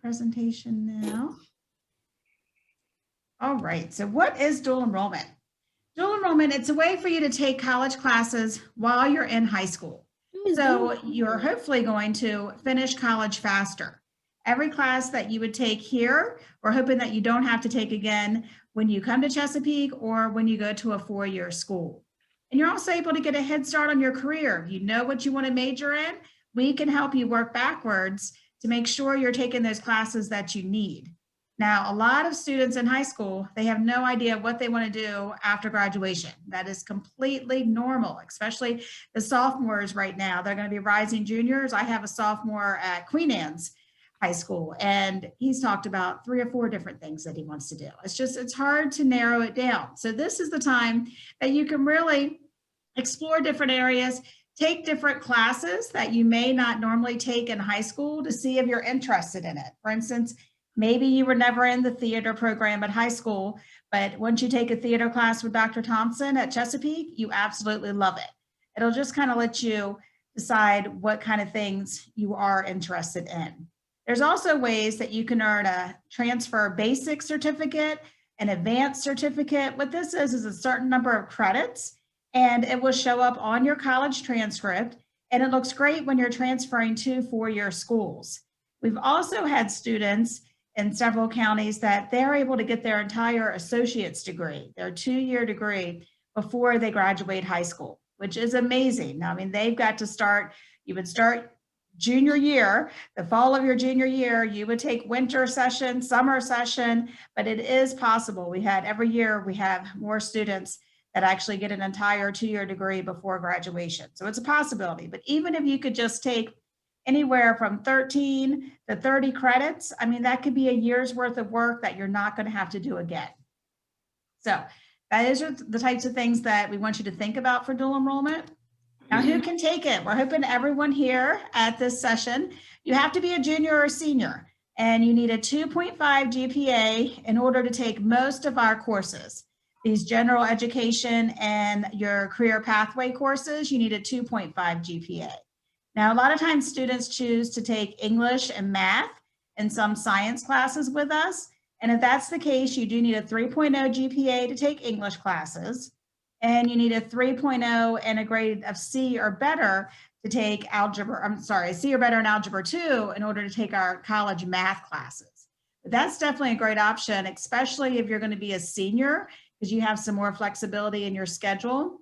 presentation now. All right, so what is dual enrollment? Dual enrollment, it's a way for you to take college classes while you're in high school. So you're hopefully going to finish college faster. Every class that you would take here, we're hoping that you don't have to take again when you come to Chesapeake or when you go to a four-year school. And you're also able to get a head start on your career. If you know what you want to major in, we can help you work backwards to make sure you're taking those classes that you need. Now, a lot of students in high school, they have no idea what they want to do after graduation. That is completely normal, especially the sophomores right now. They're going to be rising juniors. I have a sophomore at Queen Anne's High School, and he's talked about 3 or 4 different things that he wants to do. It's hard to narrow it down. So this is the time that you can really explore different areas, take different classes that you may not normally take in high school to see if you're interested in it. For instance, maybe you were never in the theater program at high school, but once you take a theater class with Dr. Thompson at Chesapeake, you absolutely love it. It'll just kind of let you decide what kind of things you are interested in. There's also ways that you can earn a transfer basic certificate, an advanced certificate. What this is a certain number of credits, and it will show up on your college transcript, and it looks great when you're transferring to four-year schools. We've also had students in several counties that they're able to get their entire associate's degree, their 2-year degree, before they graduate high school, which is amazing. I mean, they've got to start, you would start junior year, the fall of your junior year, you would take winter session, summer session, but it is possible. Every year we have more students that actually get an entire 2-year degree before graduation. So it's a possibility, but even if you could just take anywhere from 13 to 30 credits, I mean, that could be a year's worth of work that you're not going to have to do again. So those are the types of things that we want you to think about for dual enrollment. Now, who can take it? We're hoping everyone here at this session, you have to be a junior or senior, and you need a 2.5 GPA in order to take most of our courses. These general education and your career pathway courses, you need a 2.5 GPA. Now, a lot of times students choose to take English and math and some science classes with us. And if that's the case, you do need a 3.0 GPA to take English classes. And you need a 3.0 and a grade of C or better to take C or better in Algebra 2 in order to take our college math classes. But that's definitely a great option, especially if you're going to be a senior, because you have some more flexibility in your schedule.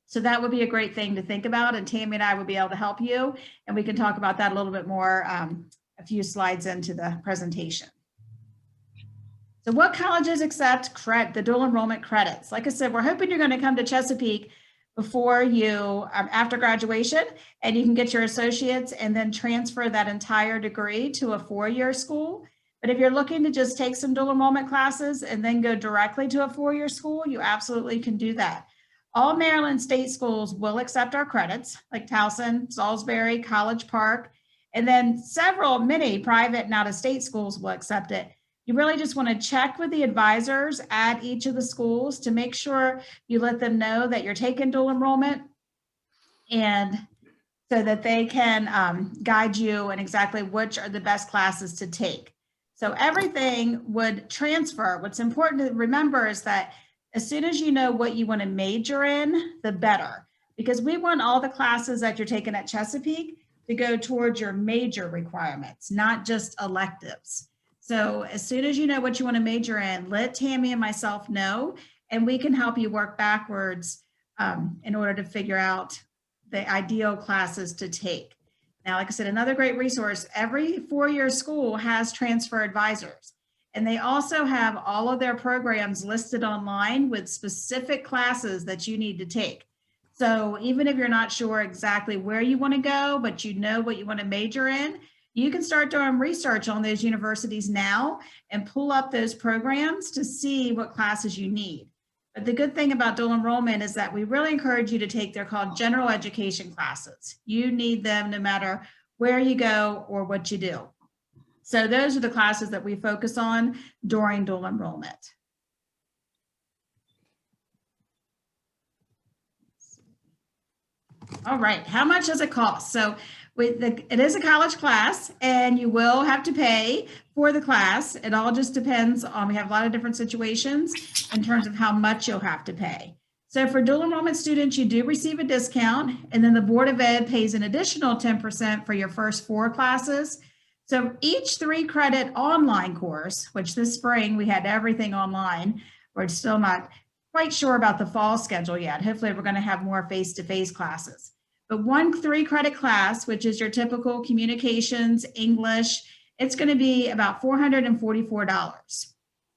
So that would be a great thing to think about, and Tammy and I will be able to help you, and we can talk about that a little bit more a few slides into the presentation. So what colleges accept the dual enrollment credits? Like I said, we're hoping you're going to come to Chesapeake before you, after graduation, and you can get your associates and then transfer that entire degree to a 4-year school. But if you're looking to just take some dual enrollment classes and then go directly to a 4-year school, you absolutely can do that. All Maryland state schools will accept our credits, like Towson, Salisbury, College Park, and then many private and out-of-state schools will accept it. You really just want to check with the advisors at each of the schools to make sure you let them know that you're taking dual enrollment, and so that they can guide you in exactly which are the best classes to take. So everything would transfer. What's important to remember is that as soon as you know what you want to major in, the better, because we want all the classes that you're taking at Chesapeake to go towards your major requirements, not just electives. So as soon as you know what you want to major in, let Tammy and myself know, and we can help you work backwards in order to figure out the ideal classes to take. Now, like I said, another great resource, every 4-year school has transfer advisors, and they also have all of their programs listed online with specific classes that you need to take. So even if you're not sure exactly where you want to go, but you know what you want to major in, you can start doing research on those universities now and pull up those programs to see what classes you need. But the good thing about dual enrollment is that we really encourage you to take, they're called general education classes. You need them no matter where you go or what you do. So those are the classes that we focus on during dual enrollment. All right, how much does it cost? So It is a college class, and you will have to pay for the class. It all just depends on, we have a lot of different situations in terms of how much you'll have to pay. So for dual enrollment students, you do receive a discount, and then the Board of Ed pays an additional 10% for your first 4 classes. So each 3-credit online course, which this spring we had everything online, we're still not quite sure about the fall schedule yet. Hopefully we're going to have more face-to-face classes. But one 3-credit class, which is your typical communications, English, it's going to be about $444.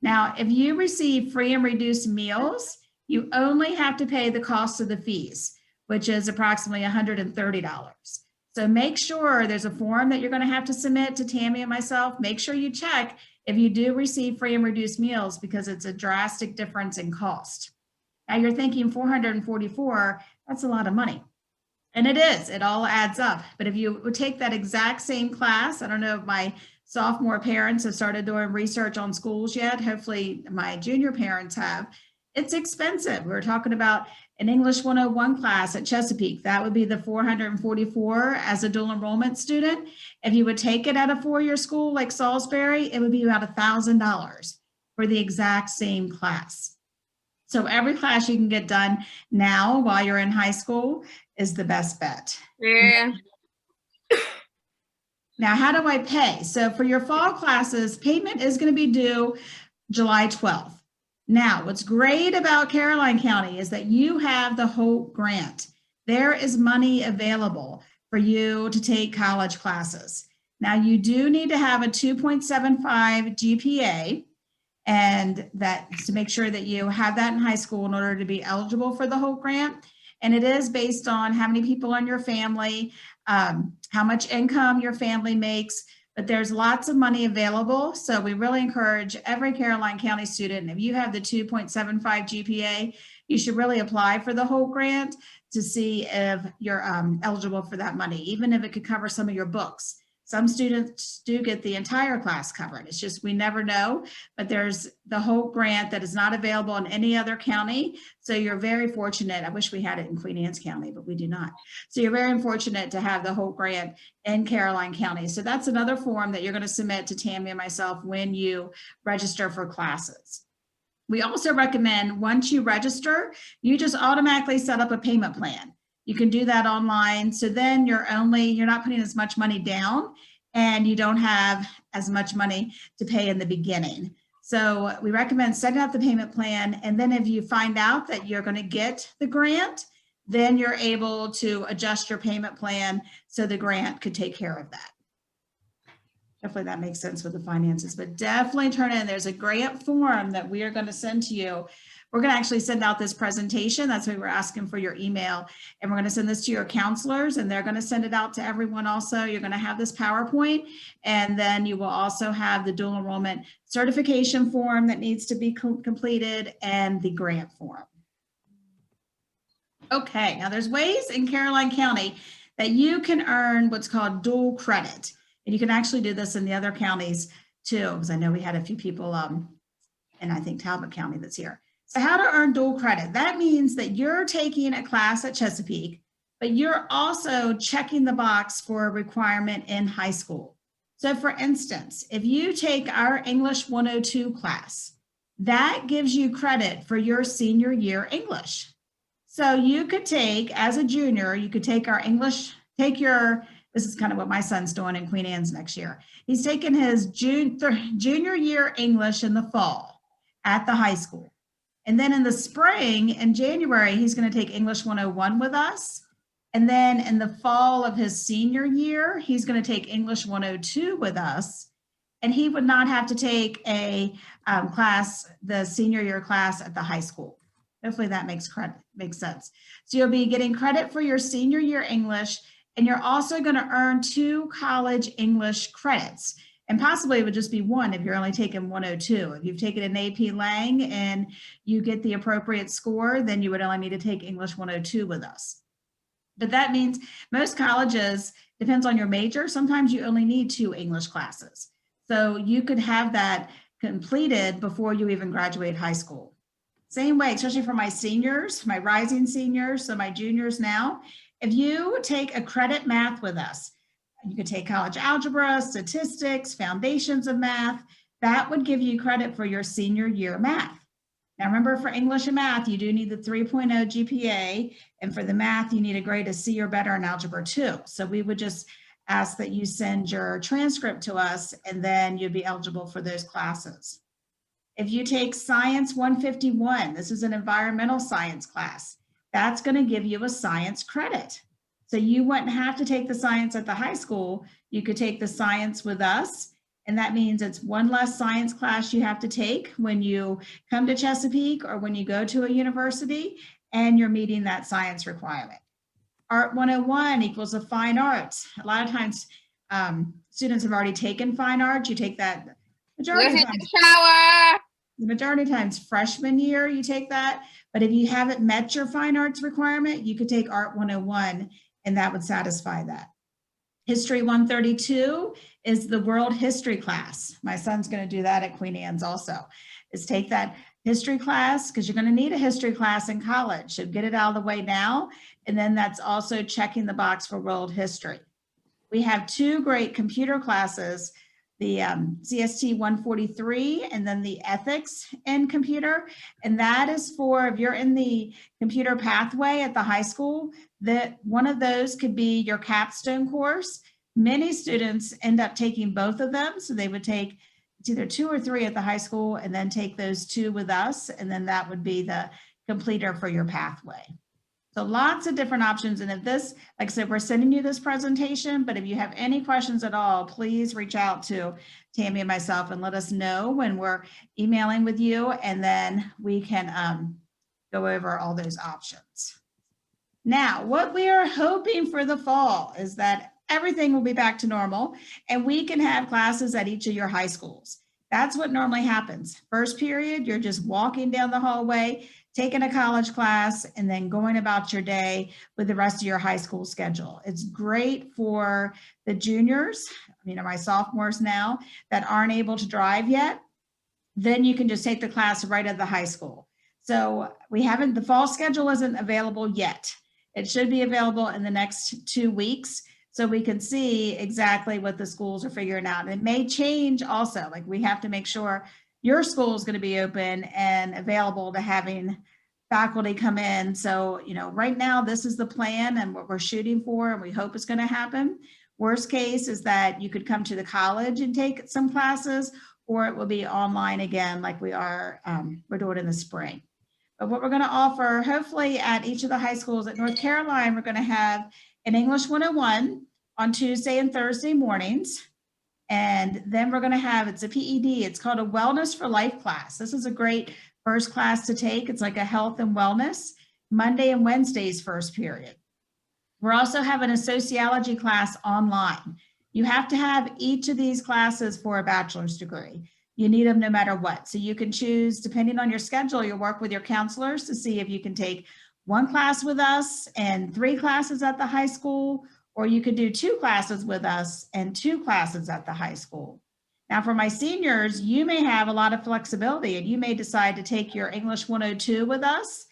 Now, if you receive free and reduced meals, you only have to pay the cost of the fees, which is approximately $130. So make sure there's a form that you're going to have to submit to Tammy and myself. Make sure you check if you do receive free and reduced meals, because it's a drastic difference in cost. Now you're thinking 444, that's a lot of money. And it is, it all adds up. But if you would take that exact same class, I don't know if my sophomore parents have started doing research on schools yet. Hopefully my junior parents have. It's expensive. We're talking about an English 101 class at Chesapeake. That would be the 444 as a dual enrollment student. If you would take it at a 4-year school like Salisbury, it would be about $1,000 for the exact same class. So every class you can get done now while you're in high school is the best bet. Yeah. Now, how do I pay? So for your fall classes, payment is going to be due July 12th. Now, what's great about Caroline County is that you have the HOPE grant. There is money available for you to take college classes. Now, you do need to have a 2.75 GPA, and that's to make sure that you have that in high school in order to be eligible for the HOPE grant. And it is based on how many people in your family, how much income your family makes, but there's lots of money available. So we really encourage every Caroline County student, if you have the 2.75 GPA, you should really apply for the HOPE grant to see if you're eligible for that money, even if it could cover some of your books. Some students do get the entire class covered. It's just, we never know, but there's the HOPE grant that is not available in any other county. So you're very fortunate. I wish we had it in Queen Anne's County, but we do not. So you're very fortunate to have the HOPE grant in Caroline County. So that's another form that you're going to submit to Tammy and myself when you register for classes. We also recommend once you register, you just automatically set up a payment plan. You can do that online. So then you're not putting as much money down, and you don't have as much money to pay in the beginning. So we recommend setting up the payment plan. And then if you find out that you're going to get the grant, then you're able to adjust your payment plan so the grant could take care of that. Hopefully that makes sense with the finances, but definitely turn in. There's a grant form that we are going to send to you. We're going to actually send out this presentation. That's why we're asking for your email. And we're going to send this to your counselors, and they're going to send it out to everyone also. You're going to have this PowerPoint, and then you will also have the dual enrollment certification form that needs to be completed and the grant form. Okay, now there's ways in Caroline County that you can earn what's called dual credit. And you can actually do this in the other counties too, because I know we had a few people in, I think, Talbot County that's here. So how to earn dual credit? That means that you're taking a class at Chesapeake, but you're also checking the box for a requirement in high school. So for instance, if you take our English 102 class, that gives you credit for your senior year English. So you could take, as a junior, you could take our English, this is kind of what my son's doing in Queen Anne's next year. He's taking his junior year English in the fall at the high school. And then in the spring, in January, he's going to take English 101 with us. And then in the fall of his senior year, he's going to take English 102 with us. And he would not have to take a class, the senior year class at the high school. Hopefully that makes sense. So you'll be getting credit for your senior year English, and you're also going to earn 2 college English credits. And possibly it would just be 1 if you're only taking 102. If you've taken an AP Lang and you get the appropriate score, then you would only need to take English 102 with us. But that means most colleges, depends on your major, sometimes you only need 2 English classes. So you could have that completed before you even graduate high school. Same way, especially for my seniors, my rising seniors, so my juniors now, if you take a credit math with us, You could take college algebra, statistics, foundations of math. That would give you credit for your senior year math. Now remember, for English and math, you do need the 3.0 GPA, and for the math, you need a grade of C or better in Algebra 2. So we would just ask that you send your transcript to us, and then you'd be eligible for those classes. If you take Science 151, this is an environmental science class, that's going to give you a science credit. So you wouldn't have to take the science at the high school. You could take the science with us. And that means it's one less science class you have to take when you come to Chesapeake or when you go to a university, and you're meeting that science requirement. Art 101 equals a fine arts. A lot of times students have already taken fine arts. You take that majority of times. The majority of times freshman year, you take that. But if you haven't met your fine arts requirement, you could take Art 101, and that would satisfy that. History 132 is the world history class. My son's going to do that at Queen Anne's also, is take that history class, because you're going to need a history class in college. So get it out of the way now. And then that's also checking the box for world history. We have two great computer classes, the CST 143 and then the ethics in computer. And that is for, if you're in the computer pathway at the high school, that one of those could be your capstone course. Many students end up taking both of them. So they would take, it's either 2 or 3 at the high school and then take those 2 with us. And then that would be the completer for your pathway. So lots of different options. And if this, like I said, we're sending you this presentation, but if you have any questions at all, please reach out to Tammy and myself and let us know when we're emailing with you, and then we can go over all those options. Now, what we are hoping for the fall is that everything will be back to normal and we can have classes at each of your high schools. That's what normally happens. First period, you're just walking down the hallway, taking a college class, and then going about your day with the rest of your high school schedule. It's great for the juniors, my sophomores now, that aren't able to drive yet. Then you can just take the class right at the high school. So the fall schedule isn't available yet. It should be available in the next 2 weeks, so we can see exactly what the schools are figuring out. It may change also, like we have to make sure your school is going to be open and available to having faculty come in. So, right now this is the plan and what we're shooting for, and we hope it's going to happen. Worst case is that you could come to the college and take some classes, or it will be online again like we're doing in the spring. But what we're going to offer, hopefully at each of the high schools at North Carolina, we're going to have an English 101 on Tuesday and Thursday mornings. And then we're going to have, it's a PED, it's called a Wellness for Life class. This is a great first class to take. It's like a health and wellness, Monday and Wednesday's first period. We're also having a sociology class online. You have to have each of these classes for a bachelor's degree. You need them no matter what. So you can choose, depending on your schedule, you'll work with your counselors to see if you can take 1 class with us and 3 classes at the high school, or you could do 2 classes with us and 2 classes at the high school. Now for my seniors, you may have a lot of flexibility and you may decide to take your English 102 with us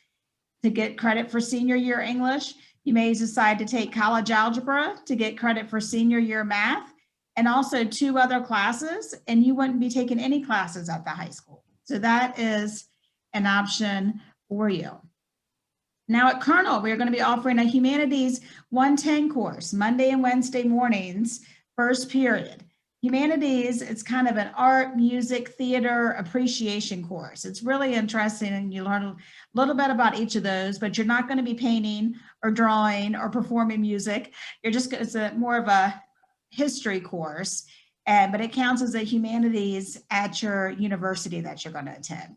to get credit for senior year English. You may decide to take college algebra to get credit for senior year math, and also 2 other classes, and you wouldn't be taking any classes at the high school. So that is an option for you. Now at Colonel, we're going to be offering a Humanities 110 course, Monday and Wednesday mornings, first period. Humanities, it's kind of an art, music, theater appreciation course. It's really interesting, and you learn a little bit about each of those, but you're not going to be painting or drawing or performing music. It's more of a history course, but it counts as a humanities at your university that you're going to attend.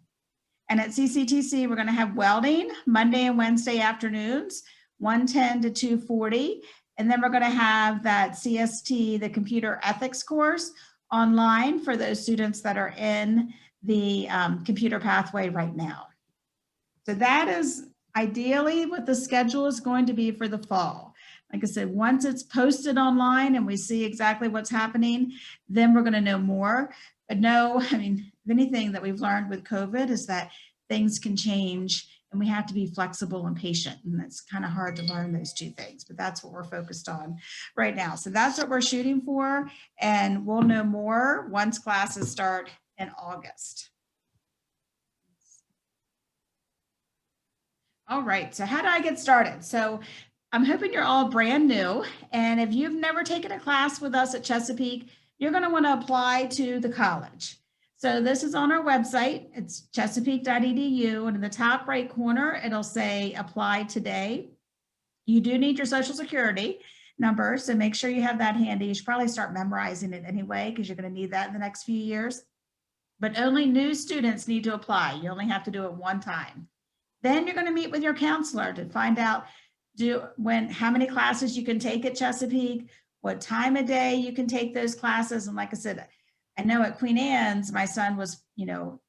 And at CCTC, we're going to have welding Monday and Wednesday afternoons, 1:10 to 2:40. And then we're going to have that CST, the computer ethics course, online for those students that are in the computer pathway right now. So that is ideally what the schedule is going to be for the fall. Like I said, once it's posted online and we see exactly what's happening, then we're going to know more. But no, if anything that we've learned with COVID is that things can change and we have to be flexible and patient. And it's kind of hard to learn those two things, but that's what we're focused on right now. So that's what we're shooting for. And we'll know more once classes start in August. All right, so how do I get started? So I'm hoping you're all brand new. And if you've never taken a class with us at Chesapeake, you're going to want to apply to the college. So this is on our website. It's chesapeake.edu. And in the top right corner, it'll say apply today. You do need your social security number, so make sure you have that handy. You should probably start memorizing it anyway, because you're going to need that in the next few years. But only new students need to apply. You only have to do it one time. Then you're going to meet with your counselor to find out how many classes you can take at Chesapeake, what time of day you can take those classes. And like I said, I know at Queen Anne's, my son was,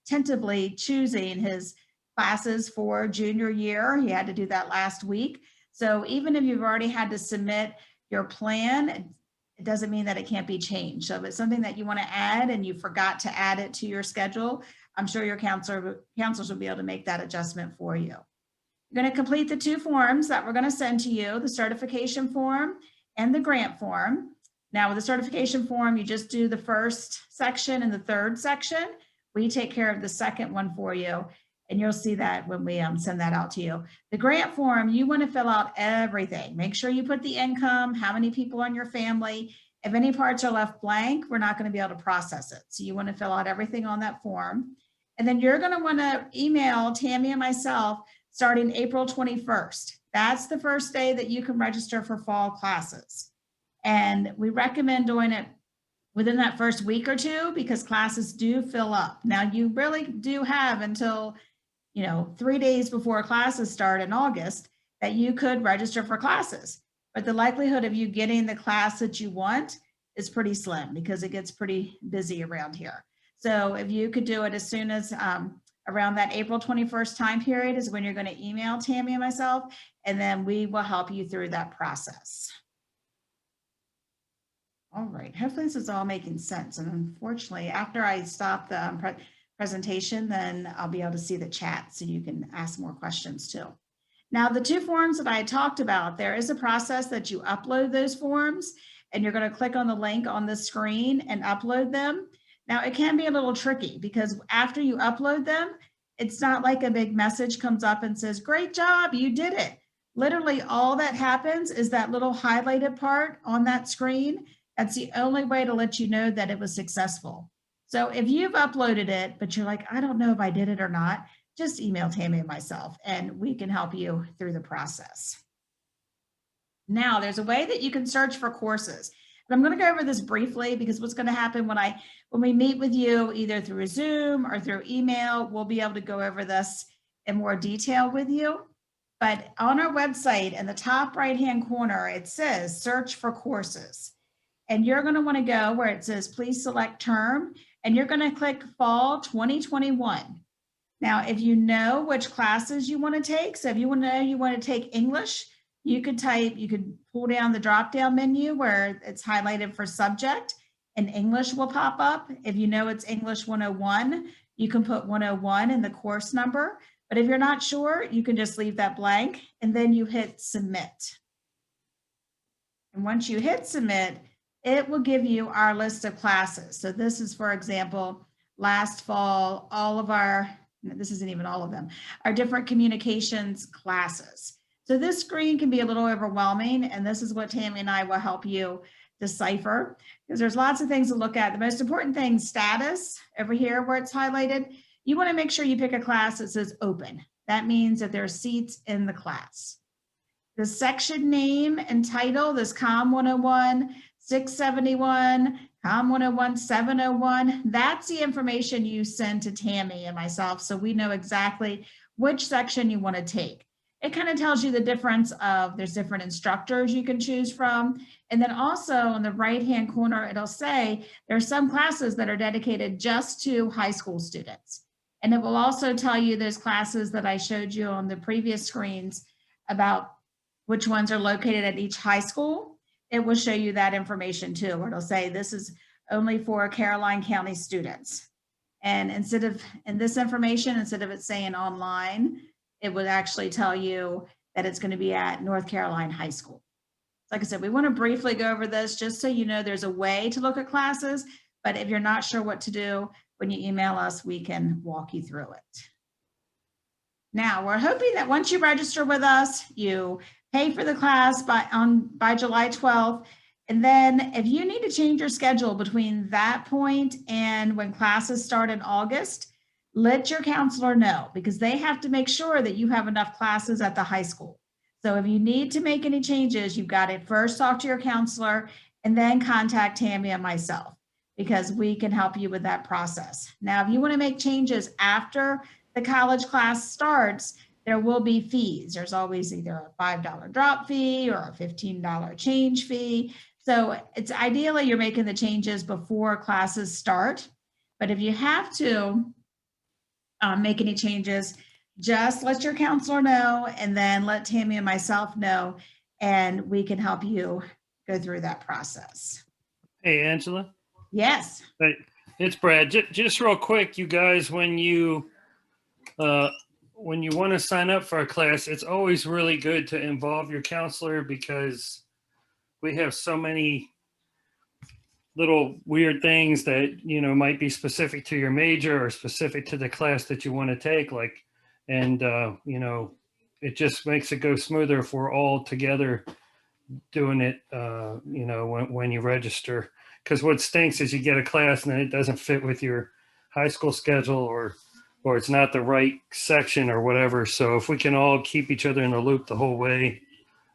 tentatively choosing his classes for junior year. He had to do that last week. So even if you've already had to submit your plan, it doesn't mean that it can't be changed. So if it's something that you want to add and you forgot to add it to your schedule, I'm sure your counselors will be able to make that adjustment for you. You're going to complete the two forms that we're going to send to you, the certification form and the grant form. Now with the certification form, you just do the first section and the third section. We take care of the second one for you, and you'll see that when we send that out to you. The grant form, you want to fill out everything. Make sure you put the income, how many people in your family. If any parts are left blank, we're not going to be able to process it. So you want to fill out everything on that form. And then you're going to want to email Tammy and myself starting April 21st. That's the first day that you can register for fall classes. And we recommend doing it within that first week or two, because classes do fill up. Now you really do have until 3 days before classes start in August that you could register for classes. But the likelihood of you getting the class that you want is pretty slim, because it gets pretty busy around here. So if you could do it as soon as around that April 21st time period is when you're going to email Tammy and myself, and then we will help you through that process. All right, hopefully this is all making sense. And unfortunately, after I stop the presentation, then I'll be able to see the chat so you can ask more questions too. Now, the two forms that I talked about, there is a process that you upload those forms, and you're going to click on the link on the screen and upload them. Now, it can be a little tricky, because after you upload them, it's not like a big message comes up and says, great job, you did it. Literally all that happens is that little highlighted part on that screen. That's the only way to let you know that it was successful. So if you've uploaded it, but you're like, I don't know if I did it or not, just email Tammy and myself, and we can help you through the process. Now, there's a way that you can search for courses. And I'm going to go over this briefly, because what's going to happen when we meet with you, either through Zoom or through email, we'll be able to go over this in more detail with you. But on our website, in the top right-hand corner, it says search for courses. And you're going to want to go where it says please select term, and you're going to click fall 2021. Now, if you know which classes you want to take, so if you want to take English, you could pull down the drop-down menu where it's highlighted for subject, and English will pop up. If you know it's English 101, you can put 101 in the course number. But if you're not sure, you can just leave that blank, and then you hit submit. And once you hit submit, it will give you our list of classes. So this is, for example, last fall, this isn't even all of them, our different communications classes. So this screen can be a little overwhelming, and this is what Tammy and I will help you decipher, because there's lots of things to look at. The most important thing, status, over here where it's highlighted, you want to make sure you pick a class that says open. That means that there are seats in the class. The section name and title, this COM 101, 671, COM 101, 701, that's the information you send to Tammy and myself, so we know exactly which section you want to take. It kind of tells you the difference of, there's different instructors you can choose from. And then also on the right-hand corner, it'll say there are some classes that are dedicated just to high school students. And it will also tell you those classes that I showed you on the previous screens about which ones are located at each high school. It will show you that information too, where it'll say this is only for Caroline County students. And in this information, instead of it saying online, it would actually tell you that it's going to be at North Carolina High School. Like I said, we want to briefly go over this just so you know there's a way to look at classes, but if you're not sure what to do, when you email us, we can walk you through it. Now, we're hoping that once you register with us, you pay for the class by July 12th. And then if you need to change your schedule between that point and when classes start in August, let your counselor know, because they have to make sure that you have enough classes at the high school. So if you need to make any changes, you've got to first talk to your counselor and then contact Tammy and myself, because we can help you with that process. Now, if you want to make changes after the college class starts, there will be fees. There's always either a $5 drop fee or a $15 change fee. So it's ideally you're making the changes before classes start. But if you have to make any changes, just let your counselor know and then let Tammy and myself know, and we can help you go through that process. Hey, Angela. Yes. Hey, it's Brad. Just real quick, you guys, when you want to sign up for a class, it's always really good to involve your counselor, because we have so many little weird things that, you know, might be specific to your major or specific to the class that you want to take. Like, and, you know, it just makes it go smoother if we're all together doing it, you know, when you register. Because what stinks is you get a class and then it doesn't fit with your high school schedule, or it's not the right section or whatever. So if we can all keep each other in the loop the whole way,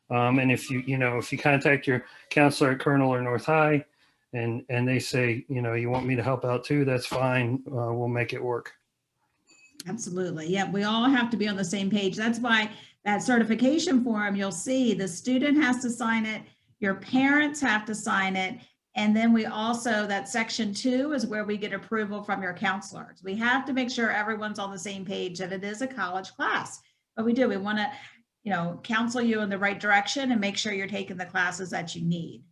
and if you contact your counselor at Colonel or North High, and they say, you know, you want me to help out too, that's fine. We'll make it work. Absolutely. Yeah, we all have to be on the same page. That's why that certification form, you'll see the student has to sign it, your parents have to sign it, and then we also, that section 2 is where we get approval from your counselors. We have to make sure everyone's on the same page, that it is a college class. But we do, we want to, you know, counsel you in the right direction and make sure you're taking the classes that you need.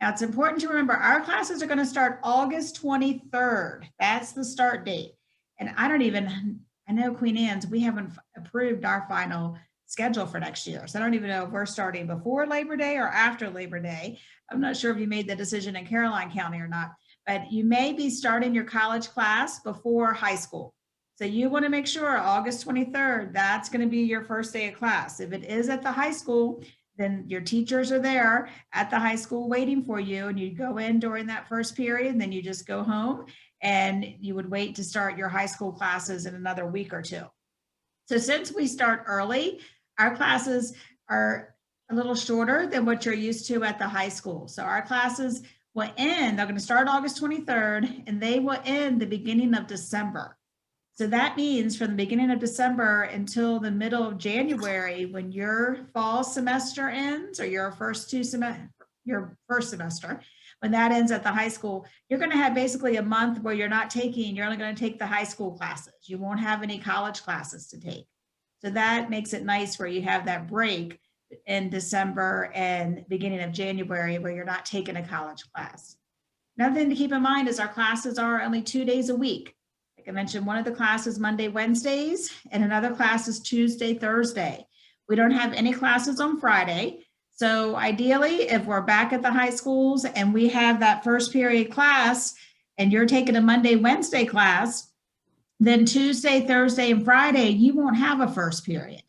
Now, it's important to remember our classes are going to start August 23rd. That's the start date. And I know Queen Anne's, we haven't approved our final schedule for next year. So I don't even know if we're starting before Labor Day or after Labor Day. I'm not sure if you made the decision in Caroline County or not, but you may be starting your college class before high school. So you want to make sure August 23rd, that's going to be your first day of class. If it is at the high school, then your teachers are there at the high school waiting for you, and you go in during that first period, and then you just go home, and you would wait to start your high school classes in another week or two. So since we start early, our classes are a little shorter than what you're used to at the high school. So our classes will end, they're going to start August 23rd, and they will end the beginning of December. So that means from the beginning of December until the middle of January, when your fall semester ends, or your first semester, when that ends at the high school, you're going to have basically a month where you're only going to take the high school classes. You won't have any college classes to take. So that makes it nice where you have that break in December and beginning of January where you're not taking a college class. Another thing to keep in mind is our classes are only 2 days a week. Like I mentioned, one of the classes Monday, Wednesdays, and another class is Tuesday, Thursday. We don't have any classes on Friday. So ideally, if we're back at the high schools and we have that first period class and you're taking a Monday, Wednesday class, then Tuesday, Thursday, and Friday, you won't have a first period.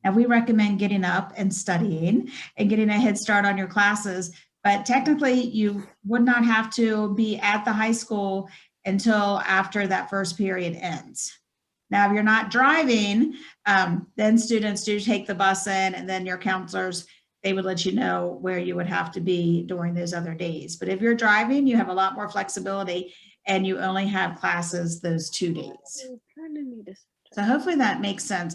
Now, we recommend getting up and studying and getting a head start on your classes, but technically you would not have to be at the high school until after that first period ends. Now, if you're not driving, then students do take the bus in, and then your counselors, they would let you know where you would have to be during those other days. But if you're driving, you have a lot more flexibility, and you only have classes those 2 days. So hopefully that makes sense.